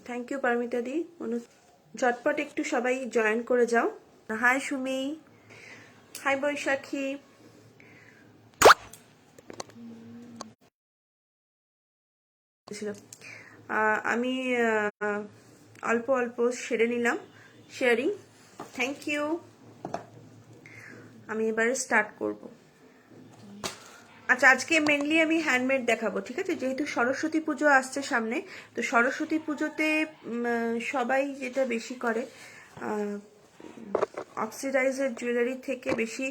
Thank you Paramita দি। ঝটপট একটু সবাই জয়েন করে যাও। হাই সুমি, হাই বৈশাখী। আমি অল্প অল্প সেরে নিলাম শেয়ারিং। Thank you. আমি এবারে স্টার্ট করব। আচ্ছা, আজকে মেনলি আমি হ্যান্ডমেড দেখাবো, ঠিক আছে? যেহেতু সরস্বতী পুজো আসছে সামনে, তো সরস্বতী পুজোতে সবাই যেটা বেশি করে, অক্সিডাইজের জুয়েলারি থেকে বেশি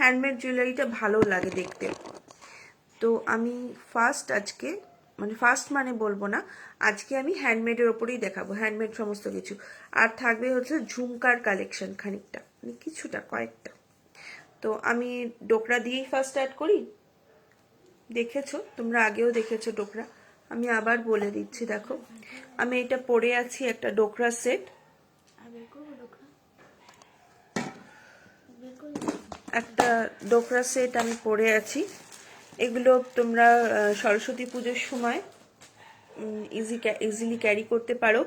হ্যান্ডমেড জুয়েলারিটা ভালো লাগে দেখতে। তো আমি ফার্স্ট মানে বলবো না, আজকে আমি হ্যান্ডমেডের ওপরেই দেখাবো, হ্যান্ডমেড সমস্ত কিছু। আর থাকবে হচ্ছে ঝুমকার কালেকশন খানিকটা, মানে কিছুটা, কয়েকটা। তো আমি ডোকরা দিয়েই ফার্স্ট স্টার্ট করি। দেখেছো তোমরা, আগেও দেখেছো ডোকরা, আমি আবার বলে দিচ্ছি। দেখো, আমি এটা পরে আছি একটা ডোকরা সেট, একটা ডোকরা সেট আমি পরে আছি। এগুলো তোমরা সরস্বতী পুজোর সময় ইজিলি ক্যারি করতে পারো।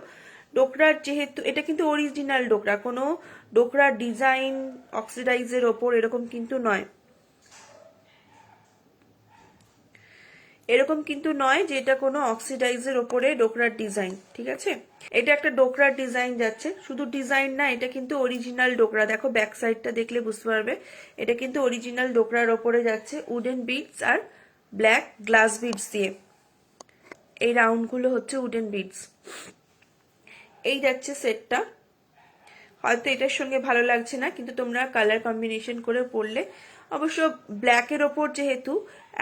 ডোকরার যেহেতু এটা কিন্তু অরিজিনাল ডোকরা, কোনো ডোকরার ডিজাইন অক্সিডাইজের ওপর এরকম কিন্তু নয়, এরকম কিন্তু নয় যে এটা কোনো অক্সিডাইজের ওপরে ডোকরার ডিজাইন, ঠিক আছে? এটা একটা ডোকরার ডিজাইন যাচ্ছে, শুধু ডিজাইন না, এটা কিন্তু অরিজিনাল ডোকরা। দেখো ব্যাক সাইডটা দেখলে বুঝতে পারবে, এটা কিন্তু অরিজিনাল ডোকরার ওপরে যাচ্ছে, উডেন বিডস আর ব্ল্যাক গ্লাস বিডস দিয়ে। এই রাউন্ডগুলো হচ্ছে উডেন বিডস। এই যাচ্ছে সেটটা। হয়তো এটার সঙ্গে ভালো লাগছে না, কিন্তু তোমরা কালার কম্বিনেশন করে পরলে, অবশ্য ব্ল্যাকের ওপর যেহেতু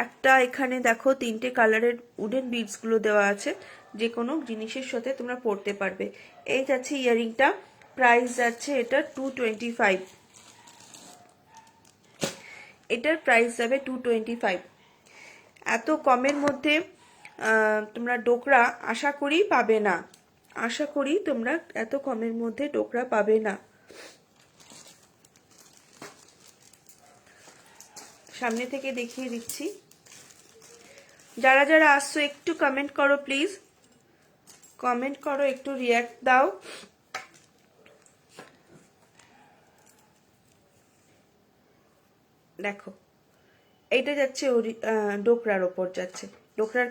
একটা এখানে দেখো 3টে কালারের উডেন বিডস গুলো দেওয়া আছে, যে কোনো জিনিসের সাথে তোমরা পরতে পারবে। এই যাচ্ছে ইয়ারিংটা, প্রাইস যাচ্ছে এটা 225। এটার প্রাইস যাবে 225। এত কমের মধ্যে তোমরা ডোকরা আশা করি পাবে না, আশা করি তোমরা এত কমের মধ্যে ডোকরা পাবে না। সামনে থেকে দেখিয়ে দিচ্ছি। যারা যারা আসছো একটু কমেন্ট করো প্লিজ, কমেন্ট করো, একটু রিয়াক্ট দাও। দেখো, এইটা যাচ্ছে ডোকরার ওপর যাচ্ছে। ডোকরার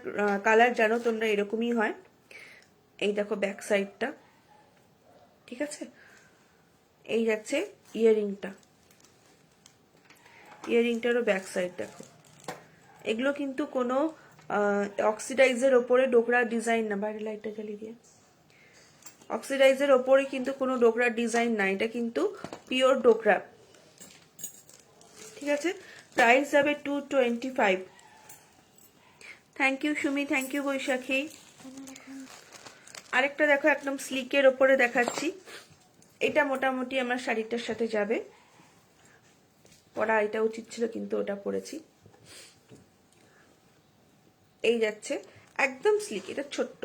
কালার জানো তোমরা এরকমই হয়। এই দেখো ব্যাক সাইডটা, ঠিক আছে? এই যাচ্ছে ইয়ারিংটা, ইয়ারিংটারও ব্যাক সাইড দেখো। এগুলো কিন্তু কোনো অক্সিডাইজের ওপরে ডোকরার ডিজাইন না। বাইরে লাইটটা জ্বালিয়ে দিয়ে। অক্সিডাইজের ওপরে কিন্তু কোনো ডোকরার ডিজাইন না, এটা কিন্তু পিওর ডোকরা, ঠিক আছে? প্রাইস যাবে 225। Thank you Sumi, thank you Baishakhi. আরেকটা দেখো, একদম স্লিকের ওপরে দেখাচ্ছি। এটা মোটামুটি আমার শাড়িটার সাথে যাবে, পরা এটা উচিত ছিল কিন্তু ওটা পরেছি। এই যাচ্ছে একদম স্লিক, এটা ছোট্ট,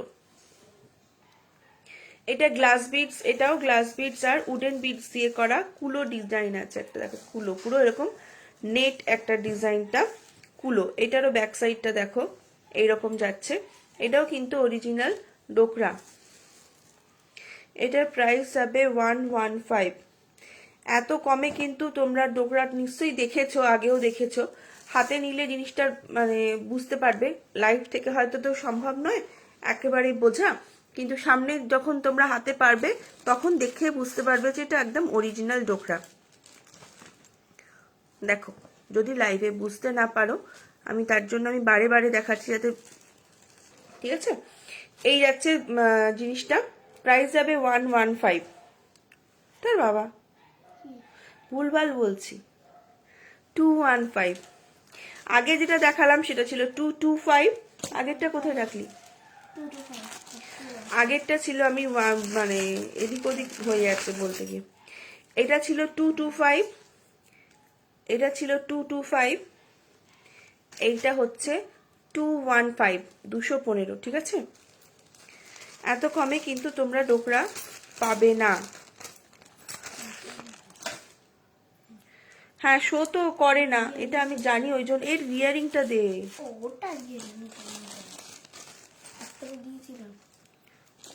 এটা গ্লাস বিডস, এটাও গ্লাস বিডস আর উডেন বিডস দিয়ে করা কুলো ডিজাইন আছে একটা। দেখো কুলো, পুরো এরকম নেট একটা ডিজাইনটা কুলো। এটারও ব্যাক সাইডটা দেখো এইরকম যাচ্ছে। এটাও কিন্তু অরিজিনাল ডোকরা। এটার প্রাইস যাবে 115। এত কমে কিন্তু তোমরা ডোকরা নিশ্চয়ই দেখেছো, আগেও দেখেছো। হাতে নিলে জিনিসটা মানে বুঝতে পারবে, লাইভ থেকে হয়তো তো সম্ভব নয় একেবারেই বোঝা, কিন্তু সামনে যখন তোমরা হাতে পারবে তখন দেখে বুঝতে পারবে যে এটা একদম অরিজিনাল ডোকরা। দেখো, যদি লাইভে বুঝতে না পারো, আমি তার জন্য আমি বারে বারে দেখাচ্ছি যাতে, ঠিক আছে? এই যাচ্ছে জিনিসটা, প্রাইস যাবে 115। তার বাবা ভুলভাল বলছি, 215। আগে যেটা দেখালাম সেটা ছিল 225। আগেরটা কোথায় রাখলি? আগেরটা ছিল, আমি মানে এদিক ওদিক হয়ে যাচ্ছে বলতে গিয়ে। এটা ছিল 225, এটা ছিল 225, এইটা হচ্ছে 215, 215, ঠিক আছে? এত কমে কিন্তু তোমরা ডোকরা পাবে না। হ্যাঁ, শো তো করে না, এটা আমি জানি, ওই জন্য এর ইয়ারিংটা দে।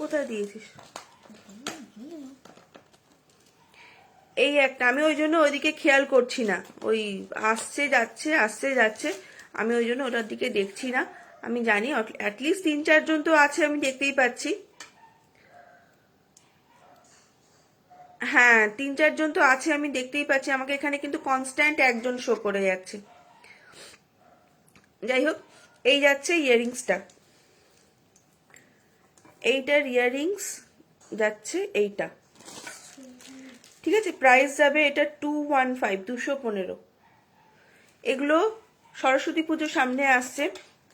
কোথায় দিয়েছিস? এই একটা, আমি ওই জন্য ওইদিকে খেয়াল করছি না, ওই আসছে যাচ্ছে আসছে যাচ্ছে, আমি ওই জন্য ওটার দিকে দেখছি না। আমি জানি অ্যাটলিস্ট 3-4 জন তো আছে, আমি দেখতেই পাচ্ছি। হ্যাঁ 3-4 জন তো আছে, আমি দেখতেই পাচ্ছি। আমাকে এখানে কিন্তু কনস্ট্যান্ট একজন শো করে যাচ্ছে। যাই হোক, এই যাচ্ছে ইয়াররিংসটা, এইটার ইয়াররিংস যাচ্ছে এইটা, ঠিক আছে। প্রাইস যাবে এটা 215, 215। এগুলো সরস্বতী পুজো সামনে আসছে,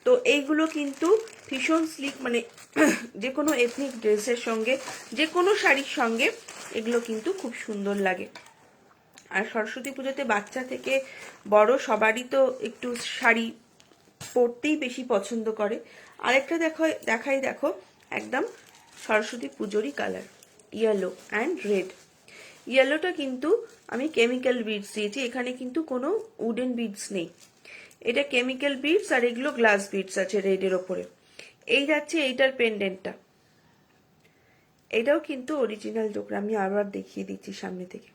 তো এইগুলো কিন্তু ভীষণ স্লিক, মানে যে কোনো এথনিক ড্রেসের সঙ্গে, যে কোনো শাড়ির সঙ্গে এগুলো কিন্তু খুব সুন্দর লাগে। আর সরস্বতী পুজোতে বাচ্চা থেকে বড় সবারই তো একটু শাড়ি পরতেই বেশি পছন্দ করে। আরেকটা দেখাই দেখো, একদম সরস্বতী পুজোরই কালার, ইয়েলো অ্যান্ড রেড। ইয়েলোটা কিন্তু আমি কেমিক্যাল বিডস দিয়েছি, এখানে কিন্তু কোনো উডেন বিডস নেই, এটা কেমিক্যাল বিডস, আর এগুলো গ্লাস বিডস আছে রেডের ওপরে। এই যাচ্ছে এইটার পেন্ডেন্টটা, এটাও কিন্তু অরিজিনাল ডোকরা, আমি আবার দেখিয়ে দিচ্ছি সামনে থেকে।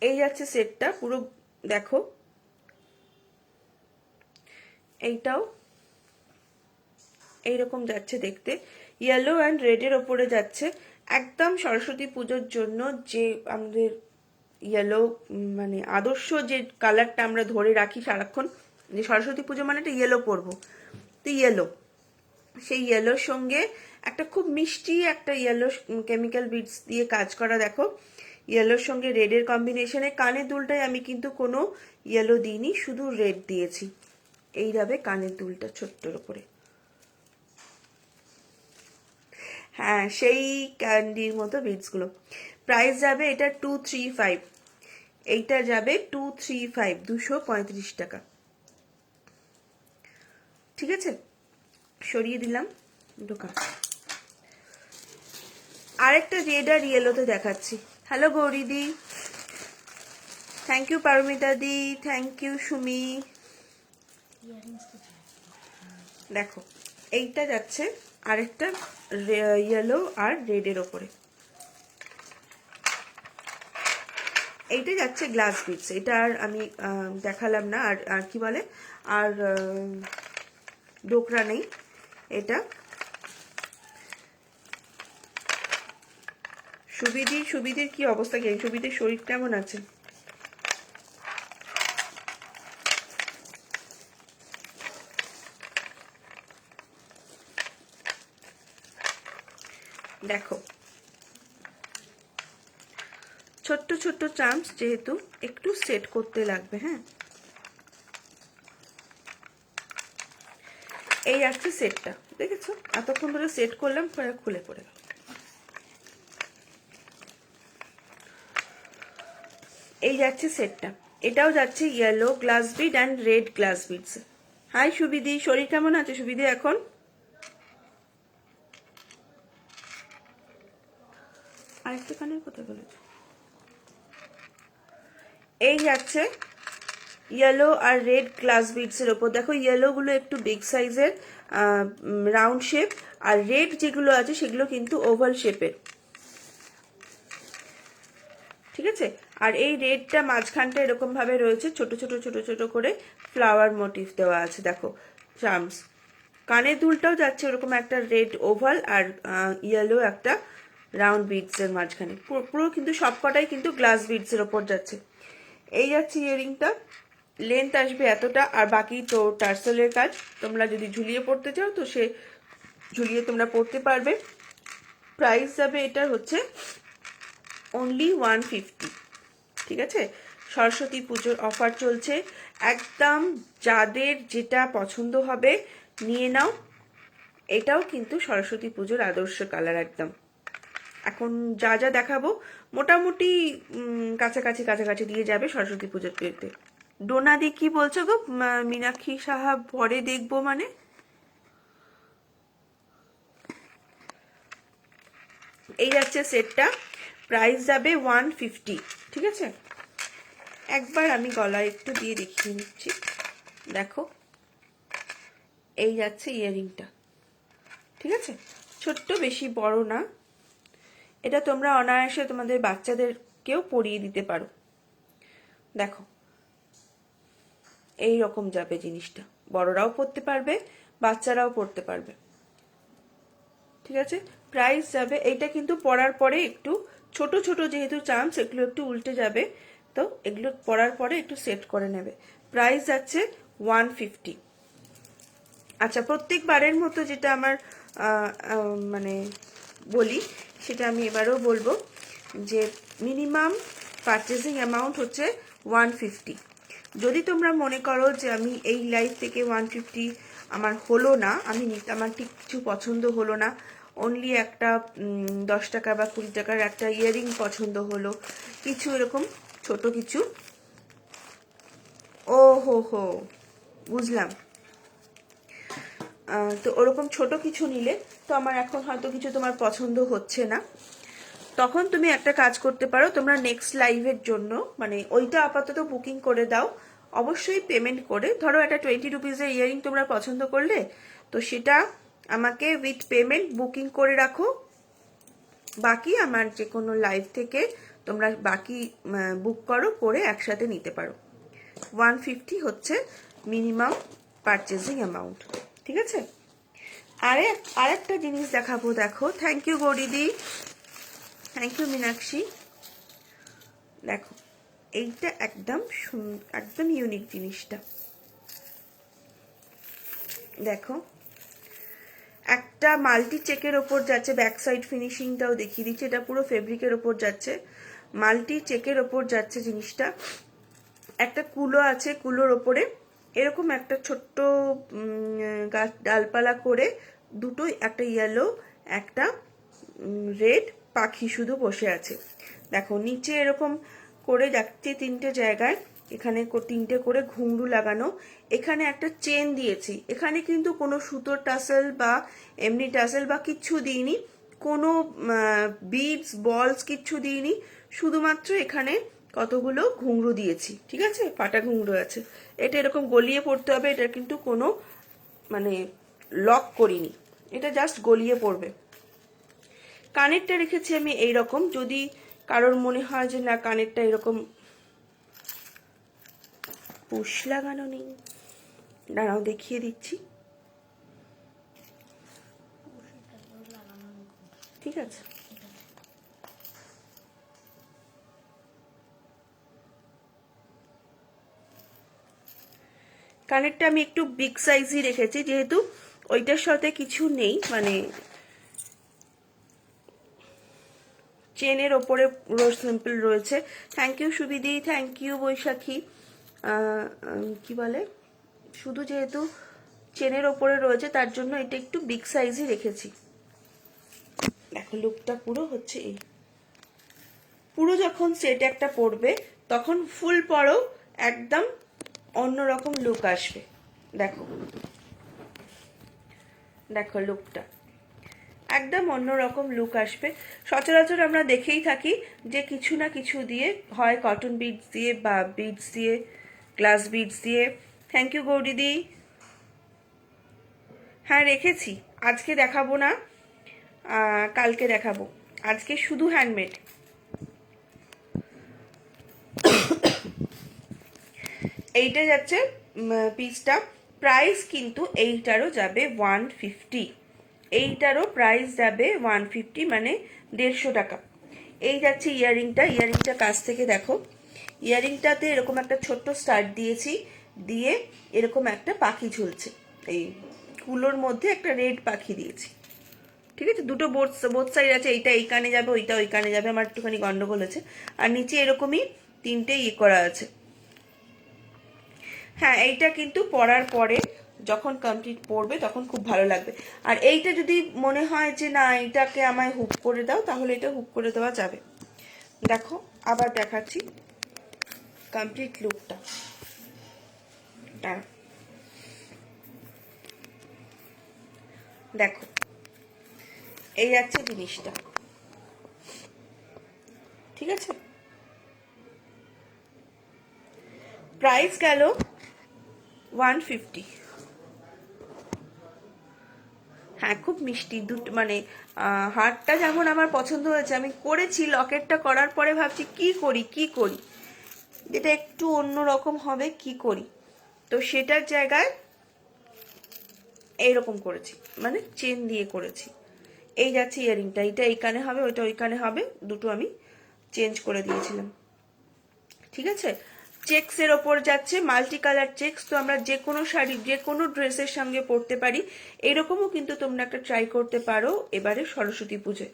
এই যাচ্ছে সেটটা পুরো, দেখো এইটাও এইরকম যাচ্ছে দেখতে, ইয়েলো অ্যান্ড রেডের ওপরে যাচ্ছে। একদম সরস্বতী পুজোর জন্য যে আমাদের ইয়েলো, মানে আদর্শ যে কালারটা আমরা ধরে রাখি সারাক্ষণ, যে সরস্বতী পুজো মানে একটা ইয়েলো পরবো, তো ইয়েলো, সেই ইয়েলোর সঙ্গে একটা খুব মিষ্টি একটা ইয়েলো কেমিক্যাল বিডস দিয়ে কাজ করা, দেখো ইয়েলোর সঙ্গে রেডের কম্বিনেশনে। কানের দুলটায় আমি কিন্তু কোনো ইয়েলো দিইনি, শুধু রেড দিয়েছি। এই যাবে কানের দুলটা ছোট্টর উপরে, হ্যাঁ সেই ক্যান্ডির মতো বিডসগুলো। প্রাইস যাবে এটা 235, এইটা যাবে 235, 235 টাকা, ঠিক আছে। সরিয়ে দিলাম দোকান। আরেকটা রেড আর ইয়েলোতে দেখাচ্ছি। হ্যালো গৌরীদি, thank you Paramita di, thank you Sumi. দেখো এইটা যাচ্ছে আরেকটা ইয়েলো আর রেডের ওপরে, এইটা যাচ্ছে গ্লাস বিটস, এটা আর আমি দেখালাম না। আর আর কি বলে, আর ডোকরা নেই। এটা সুবিধির কি অবস্থা, কি সুবিধির শরীর কেমন আছে? দেখো ছোট্ট ছোট্ট চামচ, যেহেতু একটু সেট করতে লাগবে, হ্যাঁ। এই আছে সেটটা, দেখেছো এতক্ষণ ধরে সেট করলাম, খুলে পড়ে গেল। এই যাচ্ছে সেটটা, এটাও যাচ্ছে yellow glass bead and red glass beads. Hi Subidhi, শরীর কেমন আছে সুবিধি এখন? আরেকটা কানের কথা বলেছে। এই যাচ্ছে ইয়েলো আর রেড গ্লাস বিডসের ওপর, দেখো ইয়েলোগুলো একটু বিগ সাইজের রাউন্ড শেপ, আর রেড যেগুলো আছে সেগুলো কিন্তু ওভাল শেপের, ঠিক আছে। আর এই রেডটা মাঝখানটা এরকম ভাবে রয়েছে, ছোট ছোট ছোট ছোট করে ফ্লাওয়ার মোটিভ দেওয়া আছে, দেখো চার্মস। কানের দুলটাও যাচ্ছে ওরকম একটা রেড ওভাল আর ইয়েলো একটা রাউন্ড বিডসের মাঝখানে, পুরো কিন্তু সবকটাই কিন্তু গ্লাস বিডসের ওপর যাচ্ছে। এই যাচ্ছে ইয়ারিংটা, লেন্থ আসবে এতটা, আর বাকি তো টার্সেলের কাজ। তোমরা যদি ঝুলিয়ে পড়তে চাও তো সে ঝুলিয়ে তোমরা পড়তে পারবে। প্রাইস যাবে এটার হচ্ছে অনলি 150, ঠিক আছে। সরস্বতী পুজোর অফার চলছে, একদম যাদের যেটা পছন্দ হবে নিয়ে নাও। এটাও কিন্তু সরস্বতী পুজোর আদর্শ কালার একদম। এখন যা যা দেখাবো মোটামুটি কাছাকাছি কাছাকাছি দিয়ে যাবে সরস্বতী পুজোর পেতে। ডোনাদি কি বলছো গো? মীনাক্ষী সাহা পরে দেখবো মানে? এই যাচ্ছে সেটটা, প্রাইস যাবে 150, ঠিক আছে। একবার আমি গলায় একটু দিয়ে দেখিয়ে নিচ্ছি, দেখো এই যাচ্ছে ইয়ারিংটা, ঠিক আছে, ছোট্ট, বেশি বড় না। এটা তোমরা অনায়াসে তোমাদের বাচ্চাদেরকেও পরিয়ে দিতে পারো। দেখো এই রকম যাবে জিনিসটা, বড়রাও পরতে পারবে, বাচ্চারাও পরতে পারবে। ঠিক আছে, প্রাইস যাবে, এইটা কিন্তু পরার পরে একটু ছোট ছোট যেহেতু চান্স, এগুলো একটু উল্টে যাবে, তো এগুলো পরার পরে একটু সেট করে নেবে। প্রাইস যাচ্ছে 150। আচ্ছা, প্রত্যেকবারের মতো যেটা আমার মানে বলি, সেটা আমি এবারেও বলবো যে মিনিমাম পারচেজিং অ্যামাউন্ট হচ্ছে 150। যদি তোমরা মনে করো যে আমি এই লাইফ থেকে 150 আমার হলো না, আমার ঠিক কিছু পছন্দ হলো না, অনলি একটা 10 টাকা বা 20 টাকার একটা ইয়ারিং পছন্দ হলো, কিছু এরকম ছোট কিছু, ও হো বুঝলাম, তো ওরকম ছোট কিছু নিলে, তো আমার এখন হয়তো কিছু তোমার পছন্দ হচ্ছে না, তখন তুমি একটা কাজ করতে পারো, তোমরা নেক্সট লাইভের জন্য মানে ওইটা আপাতত বুকিং করে দাও, অবশ্যই পেমেন্ট করে। ধরো একটা 20 রুপিজের ইয়ারিং তোমরা পছন্দ করলে, তো সেটা আমাকে উইথ পেমেন্ট বুকিং করে রাখো, বাকি আমার যে কোনো লাইভ থেকে তোমরা বাকি বুক করো, করে একসাথে নিতে পারো। 150 হচ্ছে মিনিমাম পারচেজিং অ্যামাউন্ট। ঠিক আছে, আরেকটা জিনিস দেখাবো, দেখো। থ্যাংক ইউ গৌরীদি, থ্যাংক ইউ মীনাক্ষী। দেখো এইটা একদম ইউনিক জিনিসটা, দেখো একটা মাল্টি চেকের ওপর যাচ্ছে, ব্যাক সাইড ফিনিশিংটাও দেখিয়ে দিচ্ছে, এটা পুরো ফেব্রিকের ওপর যাচ্ছে, মাল্টি চেকের ওপর যাচ্ছে জিনিসটা। একটা কুলো আছে, কুলোর ওপরে এরকম একটা ছোট্ট গাছ ডালপালা করে দুটোই, একটা ইয়েলো একটা রেড পাখি শুধু বসে আছে। দেখো নিচে এরকম করে যাচ্ছে তিনটে জায়গায়, এখানে তিনটে করে ঘুংরু লাগানো, এখানে একটা চেন দিয়েছি, এখানে কিন্তু কোনো সুতোর টাসেল বা এমনি টাসেল বা কিচ্ছু দিইনি, কোনো বিডস বলস কিচ্ছু দিইনি, শুধুমাত্র এখানে কতগুলো ঘুংরু দিয়েছি। ঠিক আছে, পাটা ঘুংরু আছে, এটা এরকম গলিয়ে পড়তে হবে, এটা কিন্তু কোনো মানে লক করিনি, এটা জাস্ট গলিয়ে পড়বে। কানেরটা রেখেছি আমি এইরকম, যদি কারোর মনে হয় যে না কানেরটা এরকম পুশ লাগানো নেই, দাঁড়াও দেখিয়ে দিচ্ছি। ঠিক আছে, কানেরটা আমি একটু বিগ সাইজই রেখেছি, যেহেতু ওইটার সাথে কিছু নেই, মানে চেনের ওপরে সিম্পল রয়েছে। থ্যাংক ইউ সুবিধি, থ্যাংক ইউ বৈশাখী। কি বলে, শুধু যেহেতু চেনের ওপরে রয়েছে তার জন্য এটা একটু বিগ সাইজই রেখেছি। দেখো লুকটা পুরো হচ্ছে এই, পুরো যখন সেট একটা পরবে তখন ফুল পরও একদম অন্যরকম লুক আসবে। দেখো দেখো লুকটা একদম অন্যরকম লুক আসবে। সচরাচর আমরা দেখেই থাকি যে কিছু না কিছু দিয়ে, হয় কটন বিডস দিয়ে বা বিডস দিয়ে, গ্লাস বিডস দিয়ে। থ্যাংক ইউ গৌরীদি। হ্যাঁ রেখেছি, আজকে দেখাবো না, কালকে দেখাবো, আজকে শুধু হ্যান্ডমেড। এইটা যাচ্ছে পিসটা, প্রাইস কিন্তু এইটারও যাবে 150, এইটারও প্রাইস যাবে 150, মানে 150 টাকা। এই যাচ্ছে ইয়ারিংটা কাছ থেকে দেখো, ইয়ারিংটাতে এরকম একটা ছোট্ট স্টাড দিয়েছি, দিয়ে এরকম একটা পাখি ঝুলছে, এই কুলোর মধ্যে একটা রেড পাখি দিয়েছি। ঠিক আছে, দুটো বোথ সাইড আছে, এইটা এই কানে যাবে, ওইটা ওই কানে যাবে, আমার একটুখানি গন্ডগোল আছে। আর নিচে এরকমই তিনটে করা আছে। হ্যাঁ, এইটা কিন্তু পরার পরে যখন কমপ্লিট পরবে তখন খুব ভালো লাগবে। আর এইটা যদি মনে হয় যে না এইটাকে আমায় হুক করে দাও, তাহলে এটা হুক করে দেওয়া যাবে। দেখো আবার দেখাচ্ছি কমপ্লিট লুকটা। দেখো এই যাচ্ছে জিনিসটা। ঠিক আছে, প্রাইস গেল 150। হ্যাঁ খুব মিষ্টি দুটো, মানে হারটা যেমন আমার পছন্দ হয়েছে, আমি করেছি লকেটটা করার পরে ভাবছি কি করি কি করি, যেটা একটু অন্যরকম হবে, কি করি, তো সেটার জায়গায় এইরকম করেছি, মানে চেন দিয়ে করেছি। এই যাচ্ছে ইয়ারিংটা, এটা এই কানে হবে, ওইটা ওই কানে হবে, দুটো আমি চেঞ্জ করে দিয়েছিলাম। ঠিক আছে, চেক্সের ওপর যাচ্ছে, মাল্টি কালার চেক্স, তো আমরা যে কোনো শাড়ি যে কোনো ড্রেসের সঙ্গে পরতে পারি। এরকমও কিন্তু তোমরা একটা ট্রাই করতে পারো এবারে সরস্বতী পুজোয়,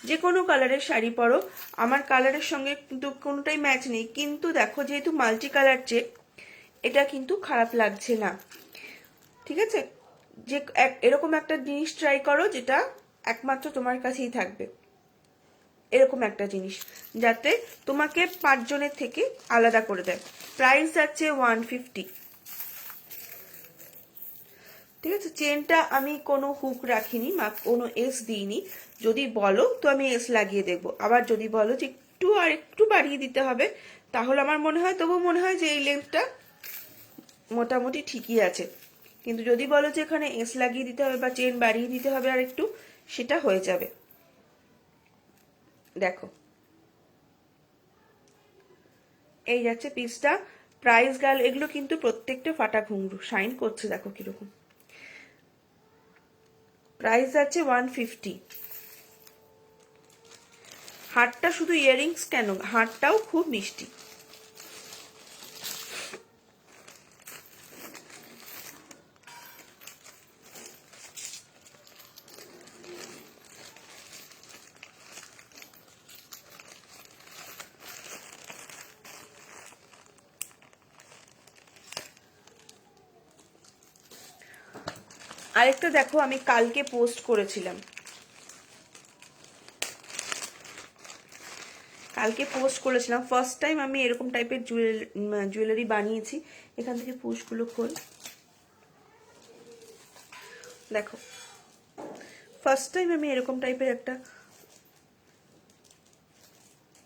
যে কোনো কালারের শাড়ি পরো। আমার কালারের সঙ্গে কিন্তু কোনোটাই ম্যাচ নেই, কিন্তু দেখো যেহেতু মাল্টি কালার চেক, এটা কিন্তু খারাপ লাগছে না। ঠিক আছে, যে এরকম একটা জিনিস ট্রাই করো যেটা একমাত্র তোমার কাছেই থাকবে, এরকম একটা জিনিস যাতে তোমাকে 5 জনের থেকে আলাদা করে দেয়। প্রাইস যাচ্ছে 150। ঠিক আছে, চেনটা আমি কোনো হুক রাখিনি, কোনো এস দিইনি। যদি বলো তো আমি এস লাগিয়ে দেখবো, আবার যদি বলো যে একটু আর একটু বাড়িয়ে দিতে হবে, তাহলে আমার মনে হয়, তবু মনে হয় যে এই লেন্থটা মোটামুটি ঠিকই আছে। কিন্তু যদি বলো যে এখানে এস লাগিয়ে দিতে হবে বা চেন বাড়িয়ে দিতে হবে আর একটু, সেটা হয়ে যাবে। দেখো এই যাচ্ছে পিসটা। প্রাইস গাল এগুলো কিন্তু প্রত্যেকটা ফাটা ঘুঙরু, শাইন করছে, দেখো কিরকম। প্রাইস যাচ্ছে 150। হারটা শুধু ইয়ারিংস কেন, হারটাও খুব মিষ্টি। আরেকটা দেখো, আমি কালকে পোস্ট করেছিলাম, ফার্স্ট টাইম আমি এরকম টাইপের জুয়েলারি বানিয়েছি। এখান থেকে পুশগুলো খোল, দেখো ফার্স্ট টাইম আমি এরকম টাইপের একটা,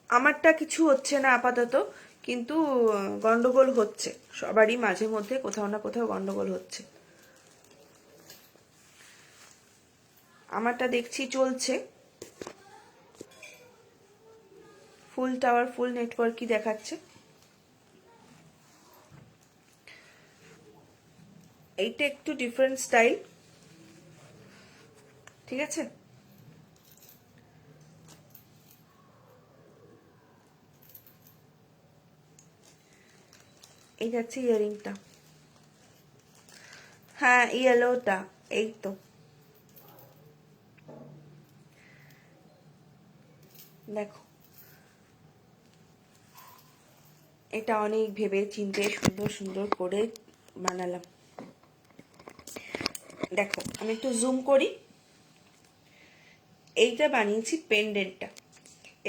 আমারটা কিছু হচ্ছে না আপাতত, কিন্তু গন্ডগোল হচ্ছে, সবারই মাঝে মধ্যে কোথাও না কোথাও গন্ডগোল হচ্ছে। আমারটা দেখছি চলছে, ফুল টাওয়ার ফুল নেটওয়ার্কই দেখাচ্ছে। এইটা একটু ডিফারেন্ট স্টাইল, ঠিক আছে। এই যাচ্ছে ইয়ারিংটা, হ্যাঁ ইয়েলোটা, এই তো দেখো, এটা অনেক ভেবে চিন্তে সুন্দর সুন্দর করে বানালাম। দেখো আমি একটু জুম করি, এইটা বানিয়েছি পেন্ডেন্টটা।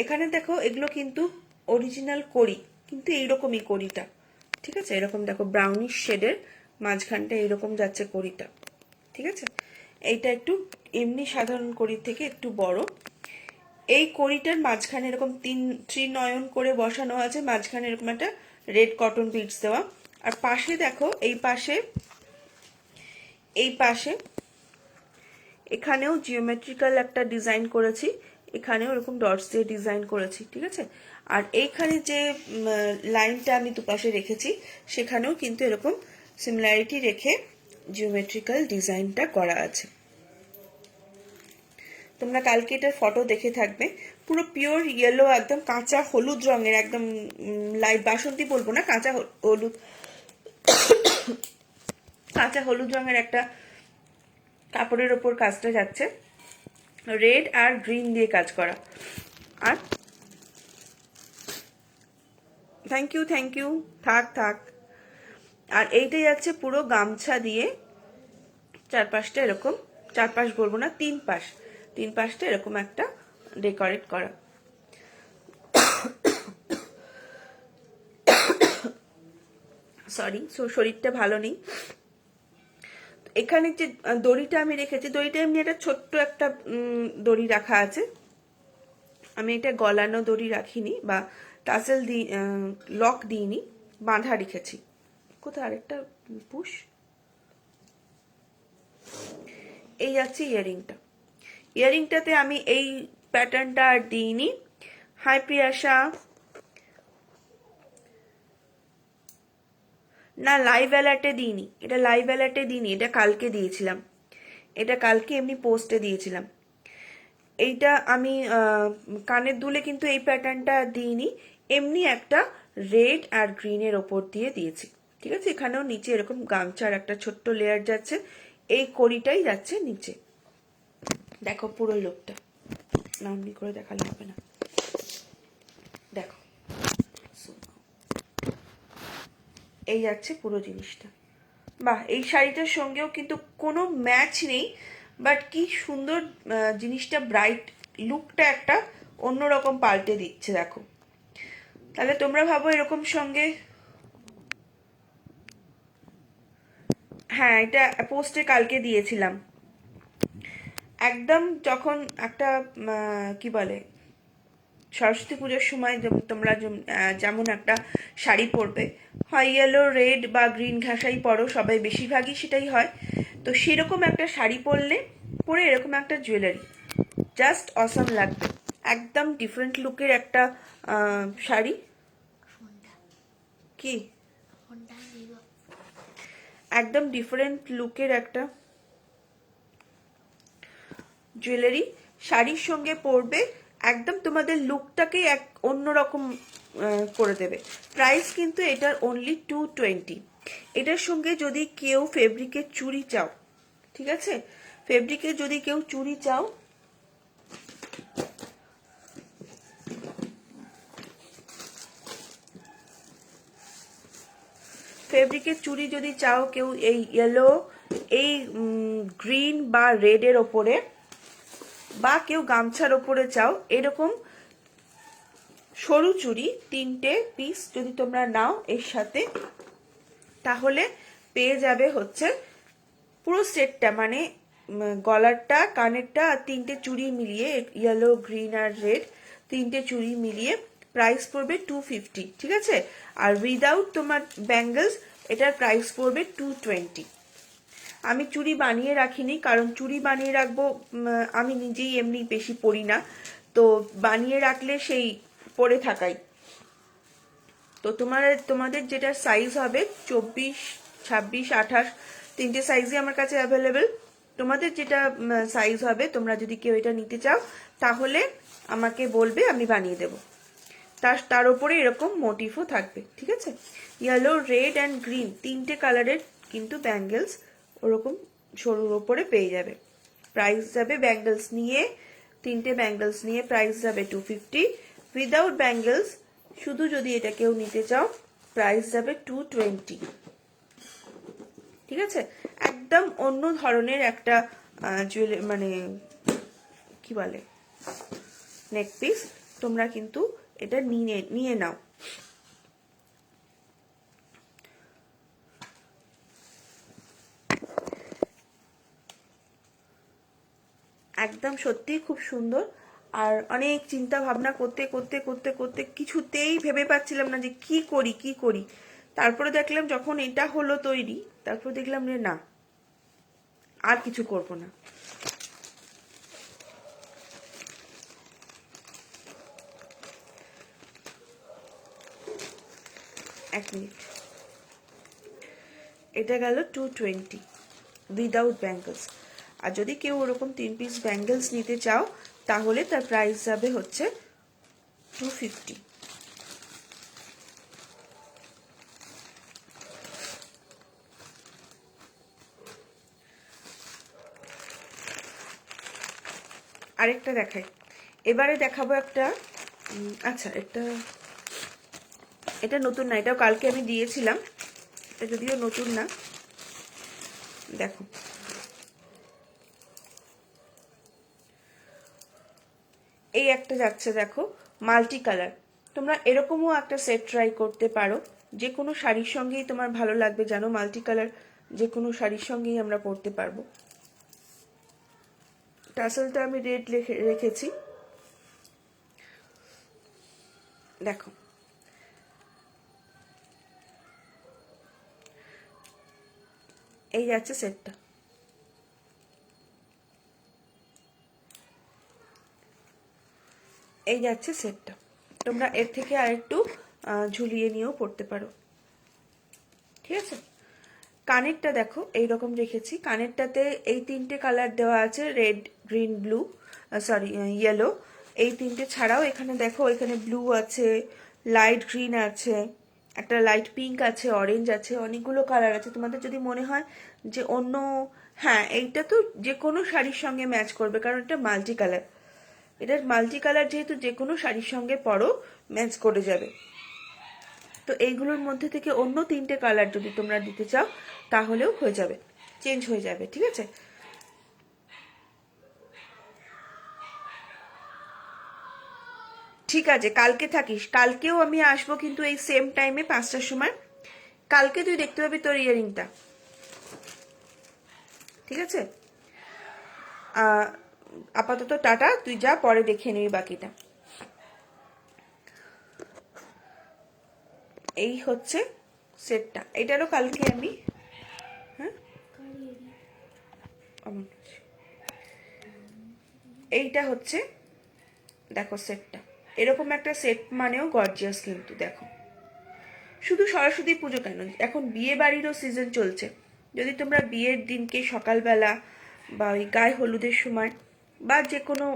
এখানে দেখো এগুলো কিন্তু অরিজিনাল কড়ি, কিন্তু এইরকমই কড়িটা, ঠিক আছে। এরকম দেখো ব্রাউনিশ শেডের মাঝখানটা এরকম যাচ্ছে কড়িটা, ঠিক আছে। এইটা একটু এমনি সাধারণ কড়ির থেকে একটু বড়। এই কড়িটার মাঝখানে এরকম ত্রিনয়ন করে বসানো আছে, মাঝখানে এরকম একটা রেড কটন বিডস দেওয়া। আর পাশে দেখো, এই পাশে এখানেও জিওমেট্রিক্যাল একটা ডিজাইন করেছি, এখানেও এরকম ডটস দিয়ে ডিজাইন করেছি, ঠিক আছে। আর এইখানে যে লাইনটা আমি দুপাশে রেখেছি, সেখানেও কিন্তু এরকম সিমিলারিটি রেখে জিওমেট্রিক্যাল ডিজাইনটা করা আছে। তোমরা কালকে এটার ফটো দেখে থাকবে, পুরো পিওর ইয়েলো, একদম কাঁচা হলুদ রঙের, একদম লাইট বাসন্তী বলবো না, কাঁচা হলুদ, কাঁচা হলুদ রঙের একটা কাপড়ের ওপর কাজটা যাচ্ছে, রেড আর গ্রিন দিয়ে কাজ করা। আর থ্যাংক ইউ, থাক থাক। আর এইটা যাচ্ছে পুরো গামছা দিয়ে চারপাশটা এরকম, চারপাশ বলবো না, তিন পাশটা এরকম একটা ডেকোরেট করা। সরি, শরীরটা ভালো নেই। এখানে যে দড়িটা আমি রেখেছি, দড়িটা এমনি একটা ছোট্ট একটা দড়ি রাখা আছে, আমি এটা গলানো দড়ি রাখিনি বা টাসেল লক দিইনি, বাঁধা রেখেছি। কোথায় আরেকটা পুশ, এই যাচ্ছে ইয়ারিংটা। ইয়ারিংটাতে আমি এই প্যাটার্নটা আর দিইনি। হাই প্রিয়াশা। না, লাইভ অ্যালার্টে দিইনি, এটা লাইভ অ্যালার্টে দিইনি, এটা কালকে দিয়েছিলাম, এটা কালকে এমনি পোস্টে দিয়েছিলাম। এইটা আমি কানের দুলে কিন্তু এই প্যাটার্নটা দিইনি, এমনি একটা রেড আর গ্রিনের ওপর দিয়ে দিয়েছি। ঠিক আছে, এখানেও নিচে এরকম গামছার একটা ছোট্ট লেয়ার যাচ্ছে, এই কড়িটাই যাচ্ছে নিচে। দেখো পুরো লুকটা, নামনি করে দেখালে হবে না, দেখো এই যাচ্ছে পুরো জিনিসটা। বাহ, এই শাড়িটার সঙ্গেও কিন্তু কোনো ম্যাচ নেই, বাট কি সুন্দর জিনিসটা, ব্রাইট লুকটা একটা অন্যরকম পাল্টে দিচ্ছে। দেখো, তাহলে তোমরা ভাবো এরকম সঙ্গে, হ্যাঁ এটা পোস্টে কালকে দিয়েছিলাম। একদম যখন একটা কি বলে, সরস্বতী পুজোর সময় তোমরা যেমন একটা শাড়ি পরবে, হয় ইয়েলো রেড বা গ্রিন ঘাসাই পরো, সবাই বেশিরভাগই সেটাই হয়, তো সেরকম একটা শাড়ি পরে এরকম একটা জুয়েলারি, জাস্ট অসাম লাগবে। একদম ডিফারেন্ট লুকের একটা শাড়ি। কি একদম ডিফারেন্ট লুকের একটা জুয়েলারি শাড়ির সঙ্গে পরবে, একদম তোমাদের লুকটাকেই এক অন্যরকম করে দেবে। প্রাইস কিন্তু এটার অনলি 220। এটার সঙ্গে যদি কেউ ফেব্রিকের চুড়ি চাও, ঠিক আছে, ফেব্রিকের যদি কেউ চুড়ি চাও, ফেব্রিকের চুড়ি যদি চাও কেউ, এই ইয়েলো, এই গ্রিন বা রেডের ওপরে, বা কেউ গামছার ওপরে চাও, এরকম সরু চুড়ি 3টে পিস যদি তোমরা নাও এর সাথে, তাহলে পেয়ে যাবে হচ্ছে পুরো সেটটা, মানে গলারটা, কানেরটা আর 3টে চুড়ি মিলিয়ে, ইয়েলো গ্রিন আর রেড 3টে চুড়ি মিলিয়ে প্রাইস পড়বে 250। ঠিক আছে, আর উইদাউট তোমার ব্যাঙ্গলস এটার প্রাইস পড়বে 220। আমি চুড়ি বানিয়ে রাখিনি, কারণ চুড়ি বানিয়ে রাখবো, আমি নিজেই এমনি বেশি পরি না, তো বানিয়ে রাখলে সেই পরে থাকাই। তো তোমাদের যেটা সাইজ হবে 24, 26, 28, 3টে সাইজই আমার কাছে অ্যাভেলেবেল। তোমাদের যেটা সাইজ হবে, তোমরা যদি কেউ এটা নিতে চাও তাহলে আমাকে বলবে, আমি বানিয়ে দেব। তার উপরে এরকম মোটিফও থাকবে। ঠিক আছে, ইয়েলো, রেড অ্যান্ড গ্রিন 3টে কালারের কিন্তু ব্যাঙ্গেলস ওরকম সরুর ওপরে পেয়ে যাবে। প্রাইস যাবে ব্যাঙ্গেলস নিয়ে, 3টে ব্যাঙ্গেলস নিয়ে প্রাইস যাবে 250। উইদাউট ব্যাঙ্গেলস শুধু যদি এটা কেউ নিতে চাও, প্রাইস যাবে 220। ঠিক আছে, একদম অন্য ধরনের একটা জুয়েলারি, মানে কি বলে, নেক পিস, তোমরা কিন্তু এটা নিয়ে নাও। একদম সত্যি খুব সুন্দর। আর অনেক চিন্তা ভাবনা করতে করতে করতে করতে কিছুতেই ভেবে পাচ্ছিলাম না যে কি করি কি করি। তারপরে দেখলাম যখন এটা হলো তৈরি, তারপর দেখলাম যে না, আর কিছু করব না। এক মিনিট, এটা গেল 220 উইদাউট ব্যাঙ্গলস। আর যদি কেউ ওরকম 3 পিস ব্যাঙ্গলস নিতে চাও, তাহলে তার প্রাইস যাবে হচ্ছে 250। আরেকটা দেখাই, এবারে দেখাবো একটা, আচ্ছা এটা নতুন না, এটাও কালকে আমি দিয়েছিলাম, এটা যদিও নতুন না। দেখো, এই একটা যাচ্ছে, দেখো মাল্টি কালার। তোমরা এরকমও একটা সেট ট্রাই করতে পারো, যে কোনো শাড়ির সঙ্গেই তোমার ভালো লাগবে, জানো মাল্টি কালার যে কোনো শাড়ির সঙ্গেই আমরা পরতে পারবো। টাসেলটা আমি রেড রেখেছি। দেখো, এই যাচ্ছে সেটটা। এই যাচ্ছে সেটটা। তোমরা এর থেকে আর একটু ঝুলিয়ে নিয়েও পড়তে পারো, ঠিক আছে। কানেরটা দেখো এইরকম রেখেছি। কানেরটাতে এই তিনটে কালার দেওয়া আছে, red, green, blue, sorry yellow. এই তিনটে ছাড়াও এখানে দেখো, এখানে ব্লু আছে, লাইট গ্রিন আছে, একটা লাইট পিঙ্ক আছে, অরেঞ্জ আছে, অনেকগুলো কালার আছে। তোমাদের যদি মনে হয় যে অন্য, হ্যাঁ এইটা তো যে কোনো শাড়ির সঙ্গে ম্যাচ করবে, কারণ এটা মাল্টি কালার। এটার মাল্টি কালার যেহেতু যে কোনো শাড়ির সঙ্গে পরো ম্যাচ করে যাবে। তো এইগুলোর মধ্যে থেকে অন্য তিনটে কালার যদি তোমরা দিতে চাও তাহলেও হয়ে যাবে, চেঞ্জ হয়ে যাবে, ঠিক আছে। ঠিক আছে, কালকে থাকিস, কালকেও আমি আসবো কিন্তু এই সেম টাইমে 5টার সময়। কালকে তুই দেখতে পাবি তোর ইয়ারিংটা, ঠিক আছে। আপাতত টাটা, তুই যা, পরে দেখে নিবি বাকিটা। এই হচ্ছে সেটটা, এটারও কালকে আমি, হ্যাঁ এইটা হচ্ছে, দেখো সেটটা এরকম একটা সেট মানেও গর্জিয়াস কিন্তু। দেখো শুধু সরস্বতী পুজো কেন, এখন বিয়ে বাড়িরও সিজন চলছে। যদি তোমরা বিয়ের দিনকে সকালবেলা বা ওই গায়ে হলুদের সময় বা যে কোনো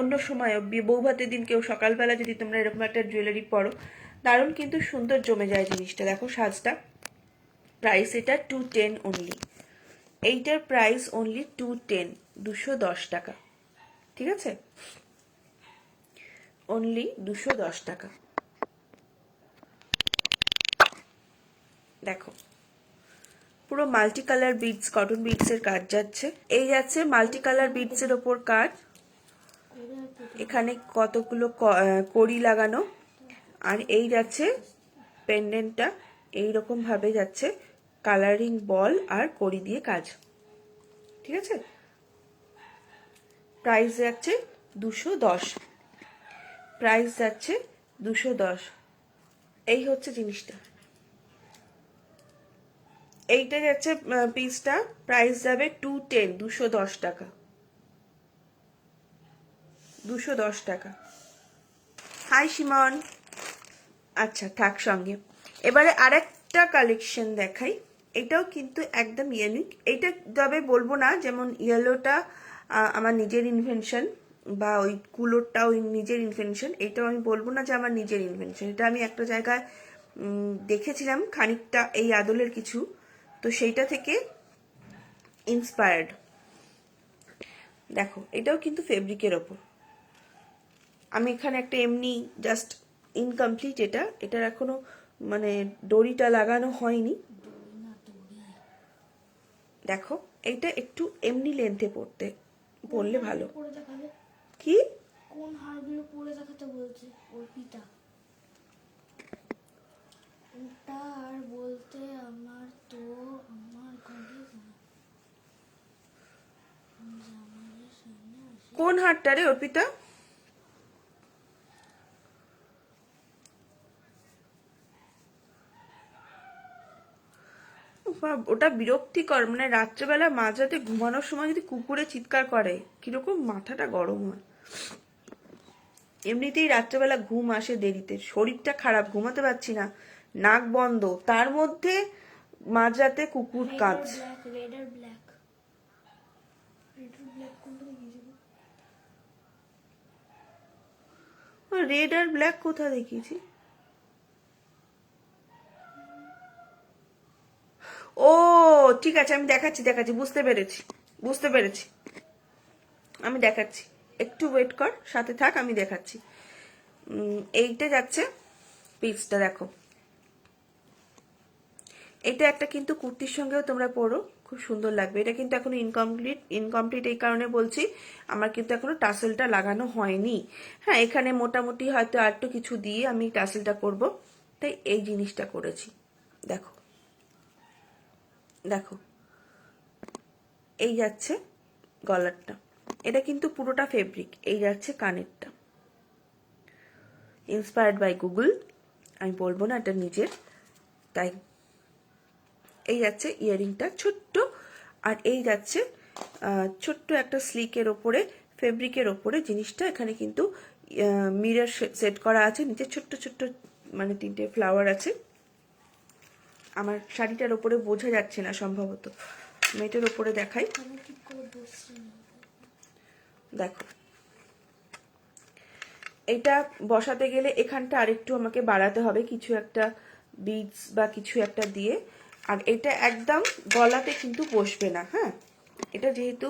অন্য সময় বৌভাতের দিন কেউ সকালবেলা যদি তোমরা এরকম একটা জুয়েলারি পরো, দারুণ কিন্তু সুন্দর জমে যায় জিনিসটা। দেখো সাজটা, প্রাইস এটা 210 অনলি। এইটার প্রাইস অনলি 210, 210 টাকা, ঠিক আছে, অনলি 210 টাকা। দেখো পুরো multi colour beads, cotton beads এর কাজ যাচ্ছে। এই যাচ্ছে মাল্টি কালার বিডস এর ওপর কাজ, এখানে কতগুলো কড়ি লাগানো। আর এই যাচ্ছে পেন্ডেন্টটা, এইরকম ভাবে যাচ্ছে কালারিং বল আর কড়ি দিয়ে কাজ, ঠিক আছে। প্রাইস যাচ্ছে 210, প্রাইস যাচ্ছে 210। এই হচ্ছে জিনিসটা, এইটা যাচ্ছে পিসটা, প্রাইস যাবে 210, 210 টাকা, 210 টাকা। হাই সিমন, আচ্ছা থাক সঙ্গে। এবারে আরেকটা কালেকশন দেখাই, এটাও কিন্তু একদম ইউনিক। এইটা তবে বলবো না যেমন ইয়েলোটা আমার নিজের ইনভেনশন বা ওই কুলোরটাও নিজের ইনভেনশন, এটাও আমি বলবো না যে আমার নিজের ইনভেনশন। এটা আমি একটা জায়গায় দেখেছিলাম খানিকটা এই আদলের কিছু, তো সেইটা থেকে ইন্সপায়ার্ড। দেখো এটাও কিন্তু ফেব্রিকের ওপর। আমি এখানে একটা এমনি জাস্ট ইনকমপ্লিট, এটার এখনো মানে দড়িটা লাগানো হয়নি। দেখো এইটা একটু এমনি লেন্থে পড়লে ভালো। কি কোন হাড়গুলো পরে দেখাতে বলছে অর্পিতা? ওটা আর বলতে আমার তো আমার ঘরে কোন হারটা রে অর্পিতা? ওটা বিরক্তিকর, মানে রাত্রেবেলা মাঝরাতে ঘুমানোর সময় যদি কুকুরে চিৎকার করে কিরকম মাথাটা গরম হয়। এমনিতেই রাত্রেবেলা ঘুম আসে দেরিতে, শরীরটা খারাপ, ঘুমাতে পারছি না, নাক বন্ধ, তার মধ্যে মাঝরাতে কুকুর কাঁদছে। রেড আর ব্ল্যাক, রেড আর ব্ল্যাক কোনটা দেখিয়েছিল? রেড আর ব্ল্যাক কোথায় দেখিয়েছি? ও ঠিক আছে, আমি দেখাচ্ছি, বুঝতে পেরেছি, আমি দেখাচ্ছি, একটু ওয়েট কর, সাথে থাক, আমি দেখাচ্ছি। এইটা যাচ্ছে পিসটা, দেখো এটা একটা কিন্তু কুর্তির সঙ্গেও তোমরা পরো, খুব সুন্দর লাগবে। এটা কিন্তু এখনো ইনকমপ্লিট এই কারণে বলছি, আমার কিন্তু এখনো টাসেলটা লাগানো হয়নি। হ্যাঁ এখানে মোটামুটি হয়তো আর একটু কিছু দিয়ে আমি টাসেলটা করব, তাই এই জিনিসটা করেছি। দেখো দেখো এই যাচ্ছে গলারটা, এটা কিন্তু পুরোটা ফেব্রিক। এই যাচ্ছে কানেরটা, ইন্সপায়ার্ড বাই গুগল, আমি বলবো না এটা নিজের, তাই। এই যাচ্ছে ইয়ারিংটা ছোট্ট, আর এই যাচ্ছে ছোট্ট একটা স্লিকের ওপরে ফেব্রিকের ওপরে জিনিসটা। এখানে কিন্তু মিরর সেট করা আছে, নিচে ছোট্ট ছোট্ট মানে 3টে ফ্লাওয়ার আছে। আমার শাড়িটার ওপরে বোঝা যাচ্ছে না সম্ভবত, মেটের ওপরে দেখাই, আমি ঠিক করে বসছি না। দেখো। এটা বসাতে গেলে এখানটা আরেকটু আমাকে বাড়াতে হবে, কিছু একটা বিডস বা কিছু একটা দিয়ে। আর এটা একদম গলাতে কিন্তু বসবে না, হ্যাঁ। এটা যেহেতু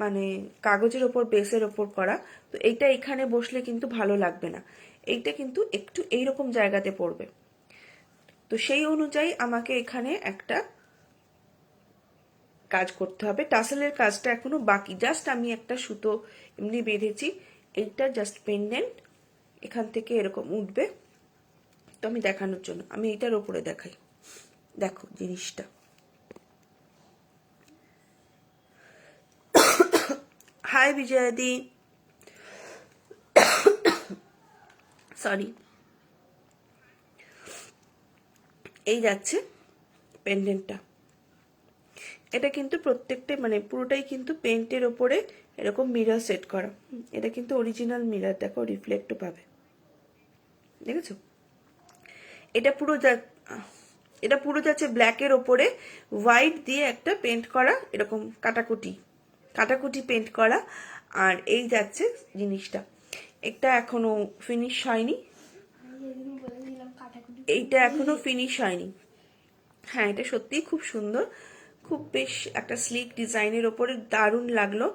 মানে কাগজের ওপর, বেসের ওপর করা, তো এইটা এখানে বসলে কিন্তু ভালো লাগবে না। এইটা কিন্তু একটু এইরকম জায়গাতে পড়বে। তো সেই অনুযায়ী আমাকে এখানে একটা কাজ করতে হবে। টাসেলের কাজটা এখনো বাকি, জাস্ট আমি একটা সুতো এমনি বেঁধেছি। এইটা জাস্ট পেন্ডেন্ট, এখান থেকে এরকম উঠবে। তো আমি দেখানোর জন্য আমি এইটার ওপরে দেখাই, দেখো জিনিসটা। হাই বিজয়াদি, সরি। এই যাচ্ছে পেন্ডেন্টটা। এটা কিন্তু প্রত্যেকটা মানে পুরোটাই কিন্তু পেন্টের ওপরে এরকম মিরর সেট করা। এটা কিন্তু অরিজিনাল মিরর, দেখো রিফ্লেক্টও পাবে, দেখেছো? এটা পুরো যাচ্ছে ব্ল্যাকের ওপরে হোয়াইট দিয়ে একটা পেন্ট করা, এরকম কাটাকুটি কাটাকুটি পেন্ট করা। আর এই যাচ্ছে জিনিসটা, এটা এখনো ফিনিশ হয়নি, এইটা এখনো ফিনিশ হয়নি। হ্যাঁ, এটা সত্যিই খুব সুন্দর, খুব বেশ একটা স্লিক ডিজাইনের ওপরে দারুণ লাগলো,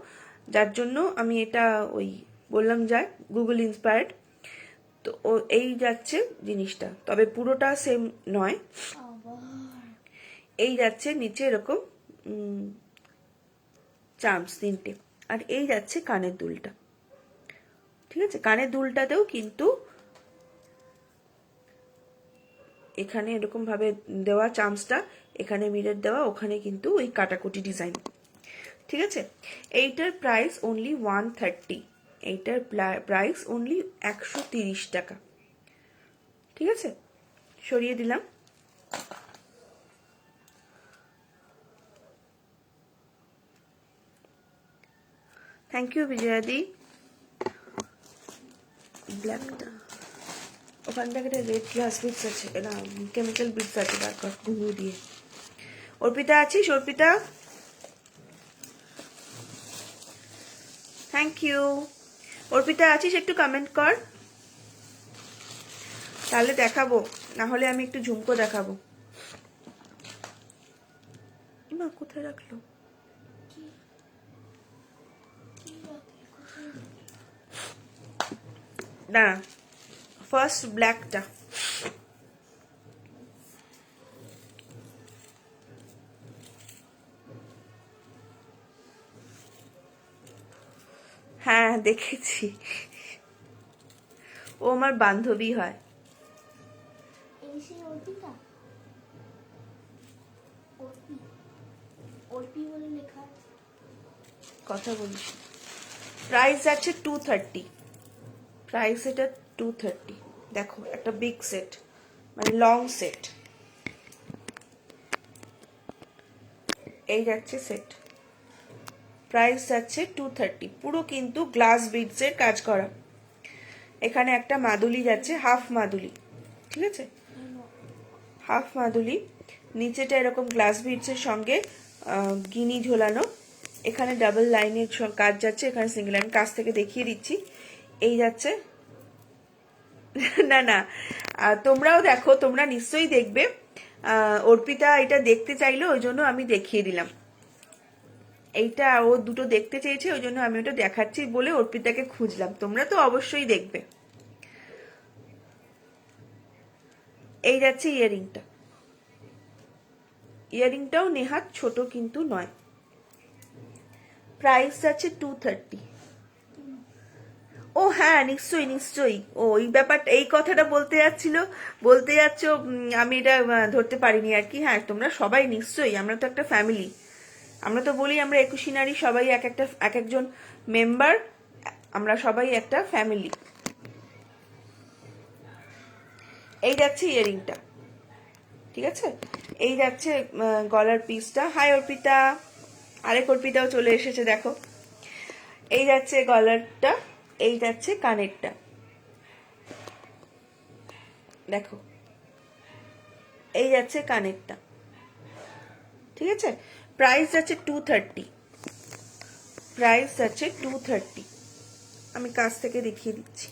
যার জন্য আমি এটা ওই বললাম যায় গুগল ইন্সপায়ার্ড। তো এই যাচ্ছে জিনিসটা, তবে পুরোটা সেম নয়। এই যাচ্ছে নিচে এরকম চার্মস 3টে, আর এই যাচ্ছে কানের দুলটা। ঠিক আছে, কানের দুলটাতেও কিন্তু এখানে এরকম ভাবে দেওয়া চার্মসটা, এখানে মিরর দেওয়া, ওখানে কিন্তু ওই কাটাকুটি ডিজাইন। ঠিক আছে, এইটার প্রাইস অনলি 130, এইটার প্রাইস অনলি 130 টাকা। ঠিক আছে, সরিয়ে দিলাম। থ্যাংক ইউ বিজয়াদি। ব্ল্যাকটা ওখান থেকে একটা রেড গ্লাস বিটস আছে, না কেমিক্যাল বিটস আছে, তারপর ঘুঘু দিয়ে। অর্পিতা আছিস? Arpita, thank you. অর্পিতা আছিস? একটু কমেন্ট কর, তাহলে দেখাবো, না হলে আমি একটু ঝুমকো দেখাবো। মা কোথায় রাখলো? না, ফার্স্ট ব্ল্যাকটা। হ্যাঁ দেখেছি, ও আমার বান্ধবী হয়। এই সেই অর্পিতা, অর্পি বলে লেখা আছে। কথা বলিস। প্রাইস আছে 230, প্রাইস এটা 230। দেখো একটা বিগ সেট, মানে লং সেট। এই যাচ্ছে সেট, প্রাইস যাচ্ছে 230, পুরো কিন্তু গ্লাস বিডসের কাজ করা। এখানে একটা মাদুলি যাচ্ছে, হাফ মাদুলি। ঠিক আছে, হাফ মাদুলি, নিচেটা এরকম গ্লাস বিডসের সঙ্গে গিনি ঝোলানো। এখানে ডাবল লাইনের কাজ যাচ্ছে, এখানে সিঙ্গেল লাইন। কাজ থেকে দেখিয়ে দিচ্ছি, এই যাচ্ছে। না না, তোমরাও দেখো, তোমরা নিশ্চয়ই দেখবে। অর্পিতা এটা দেখতে চাইলো, ওই জন্য আমি দেখিয়ে দিলাম। এইটা ও দুটো দেখতে চেয়েছে, ওই জন্য আমি ওটা দেখাচ্ছি বলে অর্পিতাকে খুঁজলাম। তোমরা তো অবশ্যই দেখবে। এই যাচ্ছে ইয়ারিংটা, ইয়ারিংটাও নেহাত ছোট কিন্তু নয়। প্রাইস আছে 230। ও হ্যাঁ, নিশ্চয়ই নিশ্চয়ই, ও এই ব্যাপারটা, এই কথাটা বলতে যাচ্ছ, আমি এটা ধরতে পারিনি আর কি। হ্যাঁ, তোমরা সবাই নিশ্চয়ই, আমরা তো একটা ফ্যামিলি। আমরা তো বলি আমরা একুশী নারী, সবাই এক একজন মেম্বার, আমরা সবাই একটা ফ্যামিলি। এই যাচ্ছে ইয়ারিংটা। ঠিক আছে, এই যাচ্ছে গলার পিসটা। হাই অর্পিতা, আরেক অর্পিতাও চলে এসেছে দেখো। এই যাচ্ছে গলারটা, এই যাচ্ছে কানেরটা, দেখো এই যাচ্ছে কানেরটা, ঠিক আছে। প্রাইস যাচ্ছে 230, প্রাইস যাচ্ছে 230। আমি কাছ থেকে দেখিয়ে দিচ্ছি।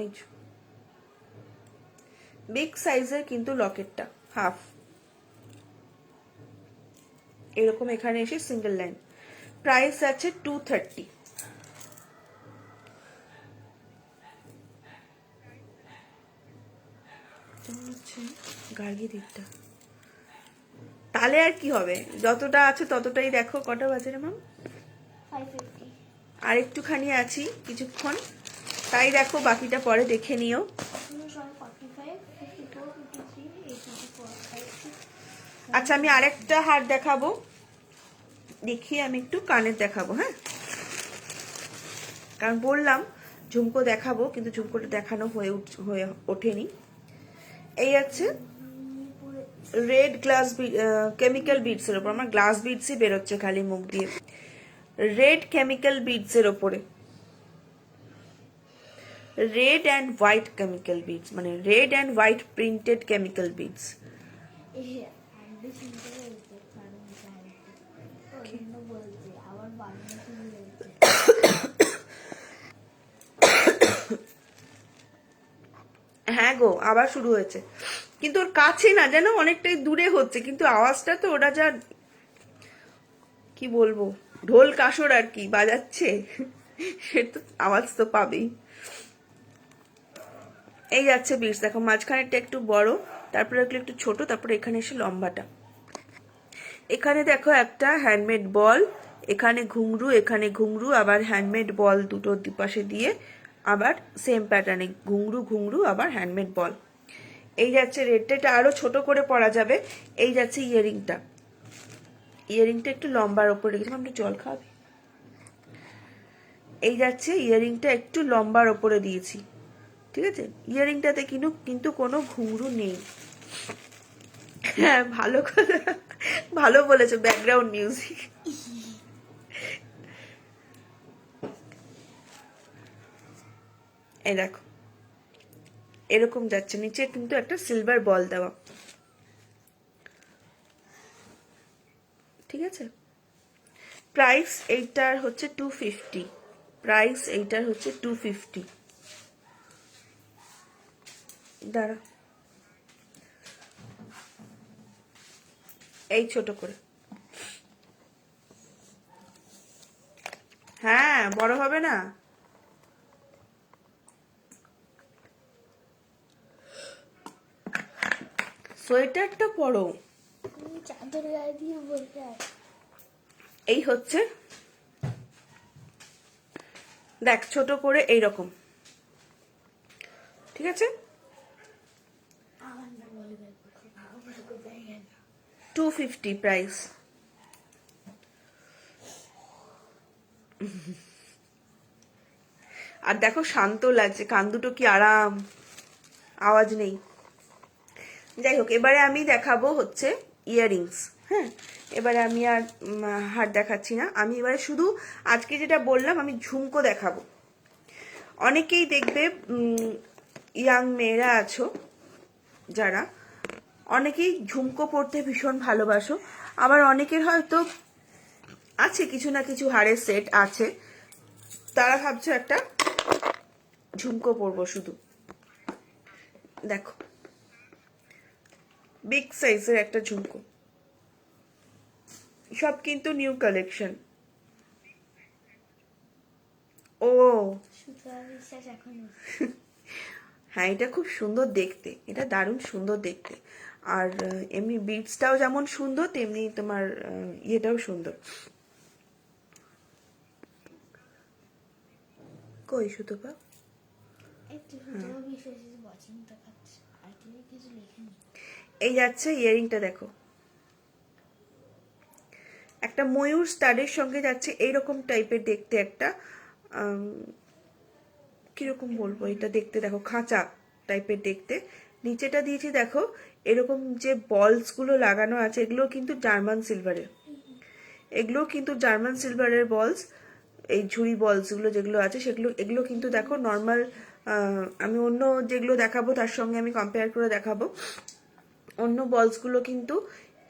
এই বিগ সাইজের কিন্তু লকেটটা হাফ এরকম, এখানে এসে সিঙ্গেল লাইন। প্রাইস আছে 230। গার্গি দিকটা তাহলে আর কি হবে, যতটা আছে ততটাই দেখো। কটা বাজে রে ম্যাম? 550। আর একটুখানি আছি কিছুক্ষণ, তাই দেখো বাকিটা পরে দেখে নিও। 45, 54, 53, 84, 56। আচ্ছা আমি আরেকটা হার দেখাবো, দেখিয়ে আমি একটু কানের দেখাবো, হ্যাঁ। কারণ বললাম ঝুমকো দেখাবো, কিন্তু ঝুমকোটা দেখানো হয়ে ওঠেনি। এই আছে রেড গ্লাস কেমিক্যাল বিডস এর উপর, আমার গ্লাস বিডসই বেরোচ্ছে খালি মুখ দিয়ে। রেড কেমিক্যাল বিডস এর উপরে, red and white chemical beads, মানে red and white printed chemical beads. হ্যাঁ গো, আবার শুরু হয়েছে, কিন্তু ওর কাছে না যেন অনেকটাই দূরে হচ্ছে, কিন্তু আওয়াজটা তো ওরা যা কি বলবো, ঢোল কাসর আর কি বাজাচ্ছে, সে তো আওয়াজ তো পাবেই। এই যাচ্ছে বিটস, দেখো মাঝখানেরটা একটু বড়, তারপরে একটু ছোট, তারপরে এখানে এসে লম্বাটা। এখানে দেখো একটা হ্যান্ডমেড বল, এখানে ঘুংরু, এখানে ঘুংরু, আবার হ্যান্ডমেড বল দুটো দুপাশে দিয়ে, আবার সেম প্যাটার্নে ঘুংরু ঘুংরু, আবার হ্যান্ডমেড বল। এই যাচ্ছে রেডটা, এটা আরো ছোট করে পরা যাবে। এই যাচ্ছে ইয়ারিংটা, ইয়ারিংটা একটু লম্বার ওপরে রেখেছিলাম, একটু জল খাবে। এই যাচ্ছে ইয়ারিংটা একটু লম্বার ওপরে দিয়েছি, ঠিক আছে। ইয়ারিংটাতে কিন্তু কোনো ঘুংরু নেই। হ্যাঁ ভালো কথা, ভালো বলেছো, ব্যাকগ্রাউন্ড মিউজিক। এই দেখো এরকম যাচ্ছে, নিচে কিন্তু একটা সিলভার বল দেওয়া, ঠিক আছে। প্রাইস এইটার হচ্ছে 250, প্রাইস এইটার হচ্ছে 250। দাঁড়া, এই ছোট করে, হ্যাঁ বড় হবে না। সোয়েটারটা পরো, চাদর গায়ে দিয়ে বসে আছে। এই হচ্ছে দেখ ছোট করে এইরকম, ঠিক আছে। 250 প্রাইস। আর দেখো শান্ত লাগছে, কান দুটো কি আরাম, আওয়াজ নেই। যাই হোক, এবারে আমি দেখাবো হচ্ছে ইয়াররিংস, হ্যাঁ। এবারে আমি আর হার দেখাচ্ছি না, আমি এবারে শুধু আজকে যেটা বললাম আমি ঝুমকো দেখাবো। অনেকেই দেখবে ইয়াং মেয়েরা আছো যারা, অনেকেই ঝুমকো পরতে ভীষণ ভালোবাসো, আবার অনেকের হয়তো আছে কিছু না কিছু হারের সেট আছে, তারা ভাবছো একটা ঝুমকো পরবো শুধু। দেখো বিগ সাইজের একটা ঝুমকো, সব কিন্তু নিউ কালেকশন। ও বিশ্বাস এখন হ্যাঁ, এটা খুব সুন্দর দেখতে, এটা দারুণ সুন্দর দেখতে। আর এমনি বিটসটাও যেমন সুন্দর, তেমনি তোমার ইয়েটাও সুন্দর। কই সুতপা? এই যাচ্ছে ইয়ারিংটা, দেখো একটা ময়ূর স্টাডের সঙ্গে যাচ্ছে, এইরকম টাইপের দেখতে একটা কিরকম বলবো এটা দেখতে, দেখো খাঁচা টাইপের দেখতে, নিচেটা দিয়েছি দেখো, এরকম যে বলসগুলো লাগানো আছে এগুলো কিন্তু জার্মান সিলভারের, এগুলো কিন্তু জার্মান সিলভারের বলস। এই ঝুড়ি বলসগুলো যেগুলো আছে সেগুলো, এগুলো কিন্তু দেখো নর্মাল, আমি অন্য যেগুলো দেখাবো তার সঙ্গে আমি কম্পেয়ার করে দেখাবো। অন্য বলসগুলো কিন্তু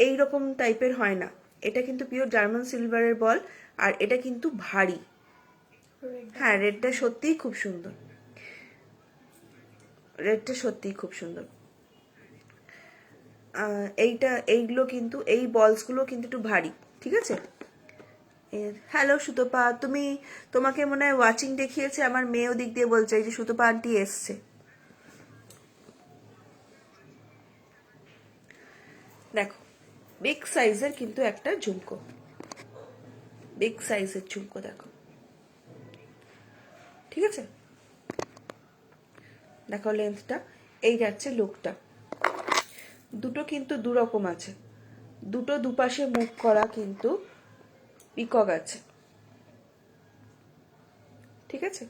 এই রকম টাইপের হয় না, এটা কিন্তু পিওর জার্মান সিলভারের বল। আর এটা কিন্তু ভারী। হ্যাঁ, রেডটা সত্যিই খুব সুন্দর, রেডটা সত্যিই খুব সুন্দর। এইগুলো কিন্তু, এই বলসগুলো কিন্তু একটু ভারী, ঠিক আছে। হ্যালো সুতপা, তোমাকে মনে হয় ওয়াচিং দেখিয়েছে, আমার মেয়েও দিক দিয়ে বলছে এই যে সুতপা আন্টি এসছে। দেখো, বিগ সাইজের কিন্তু একটা ঝুমকো, বিগ সাইজের ঝুমকো দেখো, ঠিক আছে। দেখো লেন্থটা, এই যাচ্ছে লুকটা। দুটো কিন্তু দুরকম আছে, দুটো দুপাশে মুখ করা কিন্তু পিকক আছে, ঠিক আছে।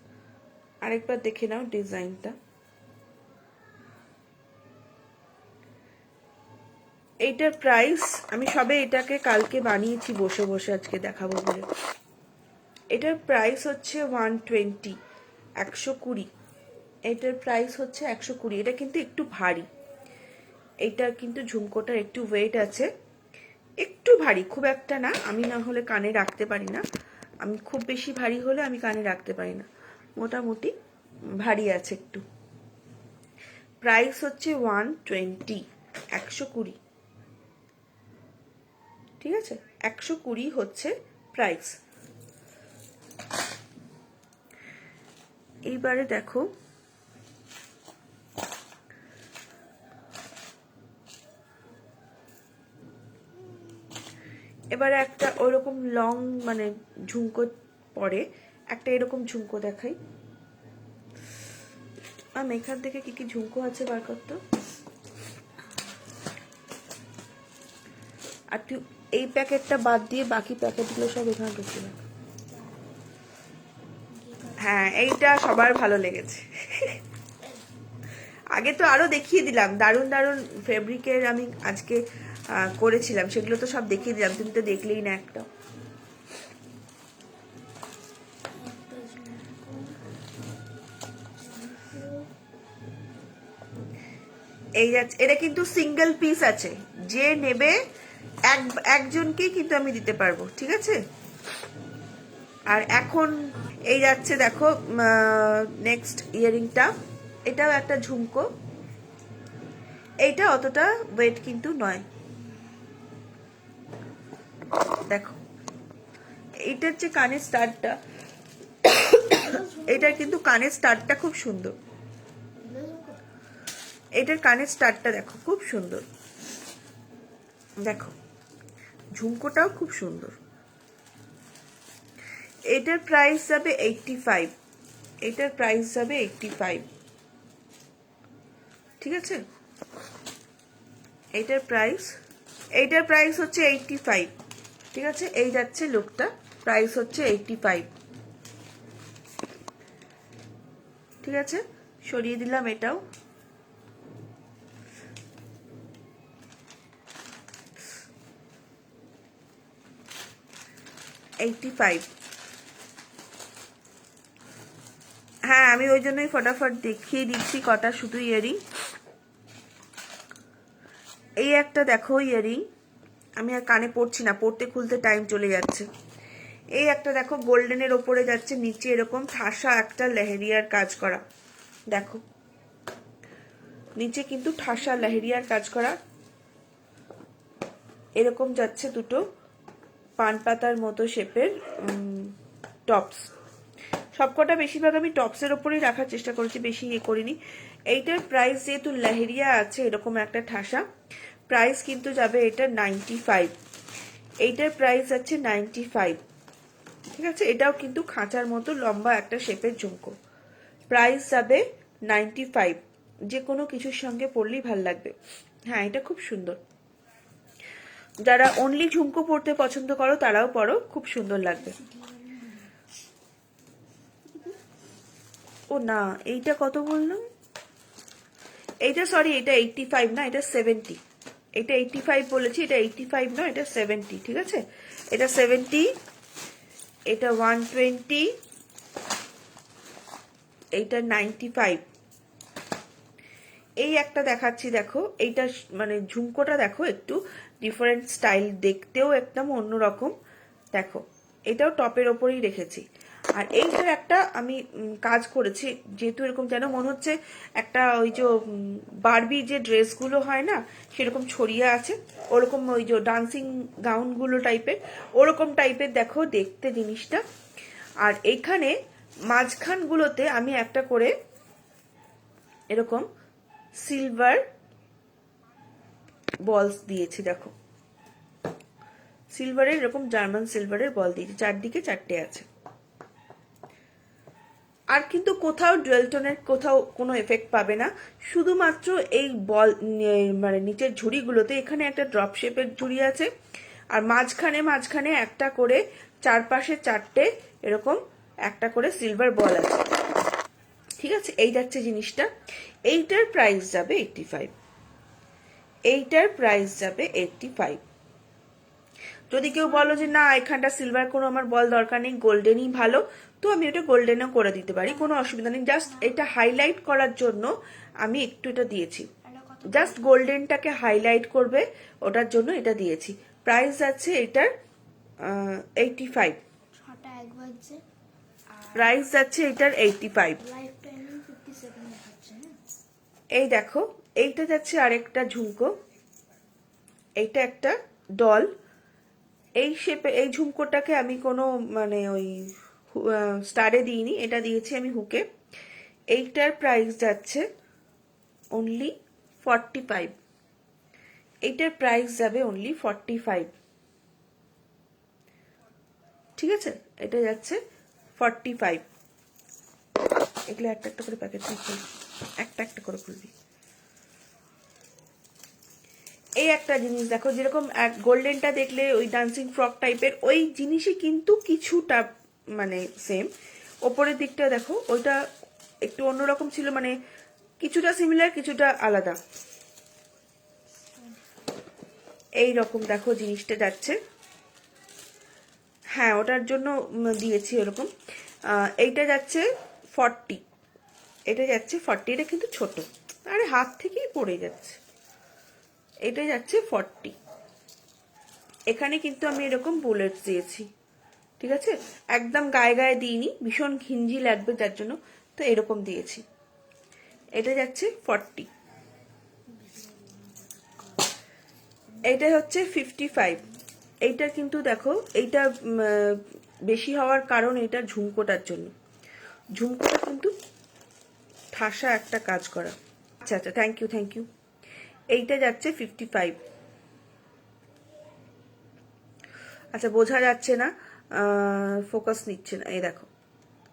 আরেকবার দেখে নাও ডিজাইনটা। এইটার প্রাইস, আমি সবে এটাকে কালকে বানিয়েছি বসে বসে, আজকে দেখাবো বলে। এটার প্রাইস হচ্ছে 120, 120। এটার প্রাইস হচ্ছে 120। এটা কিন্তু একটু ভারী, এইটা কিন্তু ঝুমকোটার একটু ওয়েট আছে, একটু ভারী, খুব একটা না। আমি না হলে কানে রাখতে পারি না, আমি খুব বেশি ভারী হলে আমি কানে রাখতে পারি না, মোটামুটি ভারী আছে একটু। প্রাইস হচ্ছে 120, 120, ঠিক আছে। 120 হচ্ছে প্রাইস। এইবারে দেখো, এবারে একটা ওরকম লং মানে ঝুমকো পরে একটা এরকম ঝুমকো দেখাই। এখান থেকে কি কি ঝুমকো আছে বার করতো। আর তুই এই প্যাকেটটা বাদ দিয়ে বাকি প্যাকেটগুলো সব এখানে ঢুকিয়ে রাখ। হ্যাঁ, এইটা সবার ভালো লেগেছে। আগে তো আরো দেখিয়ে দিলাম, দারুণ দারুণ ফেব্রিকের আমি আজকে করেছিলাম, সেগুলো তো সব দেখিয়ে দিলাম, তুমি তো দেখলেই না একটা। এই যাচ্ছে, এটা কিন্তু সিঙ্গেল পিস আছে, যে নেবে একজনকেই কিন্তু আমি দিতে পারবো, ঠিক আছে। আর এখন এই যাচ্ছে দেখো নেক্সট ইয়ারিংটা, এটাও একটা ঝুমকো, এইটা অতটা ওয়েট কিন্তু নয়। দেখো এইটার যে কানের স্টারটা, এটার কিন্তু কানের স্টারটা খুব সুন্দর, এটার কানের স্টারটা দেখো খুব সুন্দর, দেখো ঝুমকোটাও খুব সুন্দর। এটার প্রাইস যাবে 85, এটার প্রাইস যাবে 85, ঠিক আছে। এইটার প্রাইস হচ্ছে 85, ঠিক আছে। এই যাচ্ছে লুকটা, প্রাইস হচ্ছে 85, ঠিক আছে। সরিয়ে দিলাম এটাও। হ্যাঁ, আমি ওই জন্যই ফটাফট দেখিয়ে দিচ্ছি কটা শুধু ইয়ারিং। এই একটা দেখো ইয়ারিং, আমি আর কানে পড়ছি না, পড়তে খুলতে টাইম চলে যাচ্ছে। এই একটা দেখো গোল্ডেনের ওপরে যাচ্ছে, নিচে এরকম ঠাসা একটা লেহেরিয়ার কাজ করা, দেখো নিচে কিন্তু ঠাসা লেহেরিয়ার কাজ করা, এরকম যাচ্ছে দুটো পান পাতার মতো শেপের টপস। সবকটা বেশিরভাগ আমি টপসের ওপরেই রাখার চেষ্টা করেছি, বেশি করিনি। এইটার প্রাইস যেহেতু লেহেরিয়া আছে এরকম একটা ঠাসা, প্রাইস কিন্তু যাবে এটা 95, এইটার প্রাইস আছে 95, ঠিক আছে। এটাও কিন্তু খাঁচার মতো লম্বা একটা শেপের ঝুমকো, প্রাইস যাবে 95। যে কোনো কিছুর সঙ্গে পরলেই ভাল লাগবে। হ্যাঁ, এটা খুব সুন্দর, যারা অনলি ঝুমকো পরতে পছন্দ করো তারাও পরো, খুব সুন্দর লাগবে। ও না, এইটা কত বললাম, এইটা সরি, এটা 85 না, এটা 70। এটা 85 বলেছি, এটা 85 না, এটা 70, ঠিক আছে? এটা 70, এটা 120, এইটা 95। এই একটা দেখাচ্ছি, দেখো এইটা মানে ঝুমকোটা দেখো একটু ডিফারেন্ট স্টাইল, দেখতেও একদম অন্যরকম। দেখো এটাও টপের ওপরেই রেখেছি। আর এইটার একটা আমি কাজ করেছি, যেহেতু এরকম যেন মনে হচ্ছে একটা ওই যে বারবি যে ড্রেসগুলো হয় না, সেরকম ছড়িয়ে আছে, ওরকম ওই যে ডান্সিং গাউনগুলো টাইপের, ওরকম টাইপের দেখো দেখতে জিনিসটা। আর এইখানে মাঝখানগুলোতে আমি একটা করে এরকম সিলভার বলস দিয়েছি, দেখো সিলভারের এরকম জার্মান সিলভারের বল দিয়েছি, চারদিকে চারটে আছে। আর কিন্তু কোথাও ডুয়েল টোনের কোথাও কোনো এফেক্ট পাবে না, শুধুমাত্র এই বল মানে নিচের ঝুড়িগুলোতে এখানে একটা ড্রপ শেপের ঝুড়ি আছে, আর মাঝখানে মাঝখানে একটা করে চারপাশে চারটে এরকম একটা করে সিলভার বল আছে, ঠিক আছে? এই যাচ্ছে জিনিসটা। এইটার প্রাইস যাবে 85। এইটার প্রাইস যাবে 85। যদি কেউ বলো যে না এখানটা সিলভার কোনো আমার বল দরকার নেই, গোল্ডেনই ভালো, তো আমি ওটা গোল্ডেনও করে দিতে পারি, কোনো অসুবিধা নেই। জাস্ট এটা হাইলাইট করার জন্য আমি একটু এটা দিয়েছি, জাস্ট গোল্ডেনটাকে হাইলাইট করবে ওটার জন্য এটা দিয়েছি। প্রাইস আছে এটার 85। ছটা এক বাজছে প্রাইস যাচ্ছে এটার 85। লাইফ টাইমিং 50 সেকেন্ড দেখাচ্ছে। এই দেখো এইটা যাচ্ছে আরেকটা ঝুমকো, এইটা একটা ডল। এই শেপে এই ঝুমকোটাকে আমি কোনো মানে ওই স্টারে দিইনি, এটা দিয়েছি আমি হুকে। এইটার প্রাইস যাচ্ছে অনলি 45। এইটার প্রাইস যাবে অনলি 45, ঠিক আছে? এটা যাচ্ছে 45। এগুলো একটা একটা করে প্যাকেট একটা একটা করে খুলবি। এই একটা জিনিস দেখো, যেরকম গোল্ডেনটা দেখলে ওই ডান্সিং ফ্রক টাইপের, ওই জিনিসই কিন্তু কিছুটা মানে সেম। ওপরের দিকটা দেখো ওইটা একটু অন্যরকম ছিল, মানে কিছুটা সিমিলার কিছুটা আলাদা, এই রকম দেখো জিনিসটা যাচ্ছে। হ্যাঁ ওটার জন্য দিয়েছি এরকম। এইটা যাচ্ছে 40, এটা যাচ্ছে 40, এটা কিন্তু ছোট, আরে হাত থেকেই পড়ে যাচ্ছে। এটা যাচ্ছে 40। এখানে কিন্তু আমি এরকম বুলেটস দিয়েছি, ঠিক আছে? একদম গায়ে গায়ে দিইনি, ভীষণ ঘিঞ্জি লাগবে যার জন্য, তো এরকম দিয়েছি। এটা যাচ্ছে 40। এইটা হচ্ছে 55। এইটা কিন্তু দেখো এইটা বেশি হওয়ার কারণ এটা ঝুমকোটার জন্য, ঝুমকোটা কিন্তু ঠাসা একটা কাজ করা। আচ্ছা আচ্ছা, থ্যাংক ইউ থ্যাংক ইউ। এইটা যাচ্ছে 55। আচ্ছা বোঝা যাচ্ছে না, ফোকাস নিচ্ছে না। এই দেখো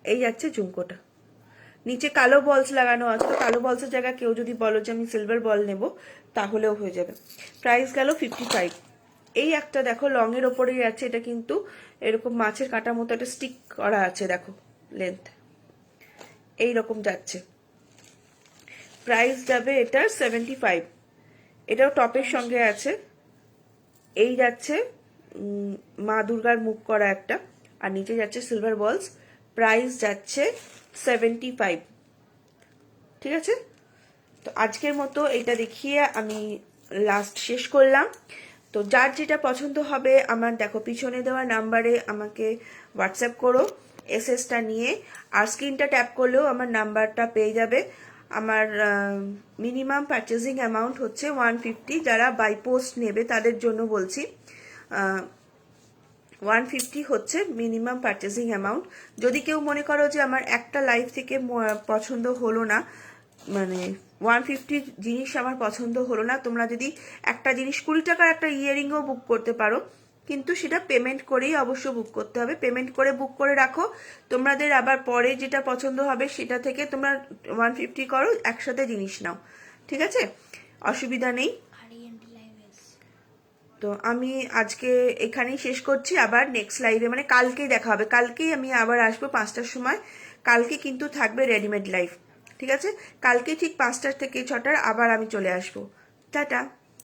এই যাচ্ছে ঝুমকোটা, নিচে কালো বলস লাগানো আছে, তো কালো বলসের জায়গায় কেউ যদি বলো যে আমি সিলভার বল নেব তাহলেও হয়ে যাবে। প্রাইস গেল 55। এই একটা দেখো লং এর ওপরেই আছে, এটা কিন্তু এরকম মাছের কাঁটার মতো একটা স্টিক করা আছে, দেখো লেন্থ এইরকম যাচ্ছে। প্রাইস যাবে এটার 75। এটাও টপের সঙ্গে আছে। এই যাচ্ছে মা দুর্গার মুখ করা একটা, আর নিচে যাচ্ছে সিলভার বলস। প্রাইস যাচ্ছে 75, ঠিক আছে? তো আজকের মতো এটা দেখিয়ে আমি লাস্ট শেষ করলাম। তো যার যেটা পছন্দ হবে আমার দেখো পিছনে দেওয়া নাম্বারে আমাকে হোয়াটসঅ্যাপ করো এসএসটা নিয়ে, আর স্ক্রিনটা ট্যাপ করলেও আমার নাম্বারটা পেয়ে যাবে। আমার মিনিমাম পারচেজিং অ্যামাউন্ট হচ্ছে 150, যারা বাই পোস্ট নেবে তাদের জন্য বলছি। 150 হচ্ছে মিনিমাম পারচেজিং অ্যামাউন্ট। যদি কেউ মনে করো যে আমার একটা লাইভ থেকে পছন্দ হলো না, মানে 150 জিনিস আমার পছন্দ হলো না, তোমরা যদি একটা জিনিস 20 টাকার একটা ইয়াররিংও বুক করতে পারো, কিন্তু সেটা পেমেন্ট করেই অবশ্য বুক করতে হবে। পেমেন্ট করে বুক করে রাখো, তোমাদের আবার পরে যেটা পছন্দ হবে সেটা থেকে তোমরা 150 করো, একসাথে জিনিস নাও, ঠিক আছে? অসুবিধা নেই। তো আমি আজকে এখানেই শেষ করছি, আবার নেক্সট লাইভে মানে কালকেই দেখা হবে। কালকেই আমি আবার আসবো 5টার সময়, কালকে কিন্তু থাকবে রেডিমেড লাইভ। ঠিক আছে? কালকে ঠিক 5টা থেকে 6টার আবার আমি চলে আসবো। টাটা।